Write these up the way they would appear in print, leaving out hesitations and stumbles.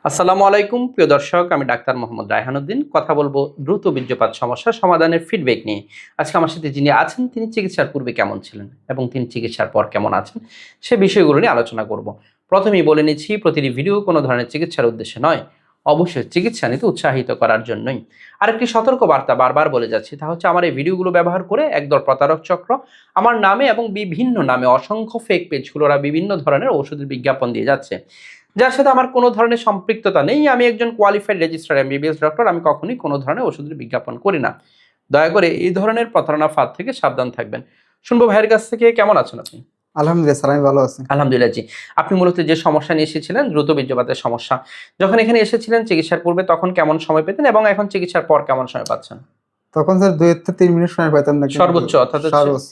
আসসালামু আলাইকুম প্রিয় দর্শক, আমি ডাক্তার মোহাম্মদ রায়হানুদ্দিন। কথা বলবো দ্রুত বীর্যপাত সমস্যা সমাধানের ফিডব্যাক নিয়ে। আজকে আমার সাথে যিনি আছেন তিনি চিকিৎসার পূর্বে কেমন ছিলেন এবং তিনি চিকিৎসার পর কেমন আছেন সে বিষয়গুলো নিয়ে আলোচনা করব। প্রথমেই বলে নিচ্ছি, প্রতিটি ভিডিও কোনো ধরনের চিকিৎসার উদ্দেশ্যে নয়, অবশ্যই চিকিৎসা নিতে উৎসাহিত করার জন্যই। আরেকটি সতর্ক বার্তা বারবার বলে যাচ্ছি, তা হচ্ছে আমার এই ভিডিওগুলো ব্যবহার করে একদল প্রতারক চক্র আমার নামে এবং বিভিন্ন নামে অসংখ্য ফেক পেজগুলোরা বিভিন্ন ধরনের ওষুধের বিজ্ঞাপন দিয়ে যাচ্ছে, যার সাথে আমার কোনো ধরনের সম্পৃক্ততা নেই। আমি একজন কোয়ালিফাইড রেজিস্টার্ড এমবিবিএস ডক্টর। আমি কখনোই কোনো ধরনের ওষুধের বিজ্ঞাপন করি না। দয়া করে এই ধরনের প্রতারণা ফাঁদ থেকে সাবধান থাকবেন। শুনবো ভাইয়ের কাছ থেকে, কেমন আছেন আপনি? আলহামদুলিল্লাহ স্যার, আমি ভালো আছি। আলহামদুলিল্লাহ জি। আপনি মূলত যে সমস্যা নিয়ে এসেছিলেন, দ্রুত বীর্যপাতের সমস্যা, যখন এখানে এসেছিলেন চিকিৎসার পূর্বে তখন কেমন সময় পেতেন এবং এখন চিকিৎসার পর কেমন সময় পাচ্ছেন? তখন স্যার 2 থেকে 3 মিনিট সময় পাইতাম না, সর্বোচ্চ, অর্থাৎ সর্বোচ্চ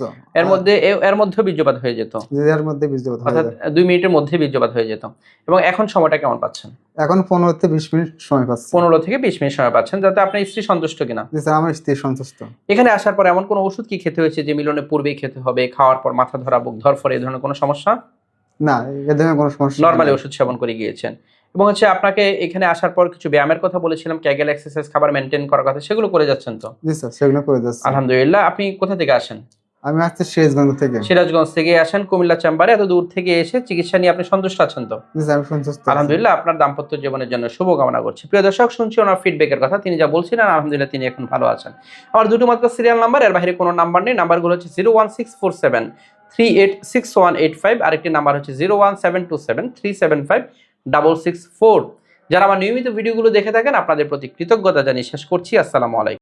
এর মধ্যে বীর্যপাত হয়ে যেত, এর মধ্যে বীর্যপাত হয়ে অর্থাৎ যায়। 2 মিনিটের মধ্যে বীর্যপাত হয়ে যেত। এবং এখন সময়টা কেমন পাচ্ছেন? এখন 15 থেকে 20 মিনিট সময় পাচ্ছি। 15 থেকে 20 মিনিট সময় পাচ্ছেন, যাতে আপনার স্ত্রী সন্তুষ্ট কিনা? জি স্যার, আমার স্ত্রী সন্তুষ্ট। এখানে আসার পর এমন কোনো ওষুধ কি খেতে হয়েছে যে মিলনের পূর্বেই খেতে হবে, খাওয়ার পর মাথা ধরা, বুক ধরফরে, এই ধরনের কোনো সমস্যা? না, এ ধরনের কোনো সমস্যা নরমালি নেই। ওষুধ সেবন করে গিয়েছেন। এবং আপনাকে এখানে আসার পর কিছু ব্যায়ামের কথা বলেছিলাম, ক্যাগেল এক্সারসাইজ, খাবার মেইনটেইন করার কথা, সেগুলো করে যাচ্ছেন তো? জি স্যার, সেগুলো করে যাচ্ছি। আলহামদুলিল্লাহ। আপনি কোথা থেকে আসেন? আমি আসছি সিরাজগঞ্জ থেকে। সিরাজগঞ্জ থেকে আসেন কুমিল্লা চেম্বারে, এত দূর থেকে এসে চিকিৎসা নিয়ে আপনি সন্তুষ্ট আছেন তো? জি স্যার, আমি সন্তুষ্ট আছি। আলহামদুলিল্লাহ। আপনার দাম্পত্য জীবনের জন্য শুভকামনা করছি। প্রিয় দর্শক, শুনছি ওনার ফিডব্যাকের কথা। তিনি যা বলছিলেন আলহামদুলিল্লাহ তিনি এখন ভালো আছেন। আমার দুটো মাত্র সিরিয়াল নাম্বার, এর বাইরে কোনো নাম্বার নেই। নাম্বারগুলো হচ্ছে 01647 386185, আরেকটি নাম্বার হচ্ছে 01727 375 664। যারা আমার নিয়মিত ভিডিওগুলো দেখে থাকেন আপনাদের প্রতি কৃতজ্ঞতা জানিয়ে শেষ করছি। আসসালামু আলাইকুম।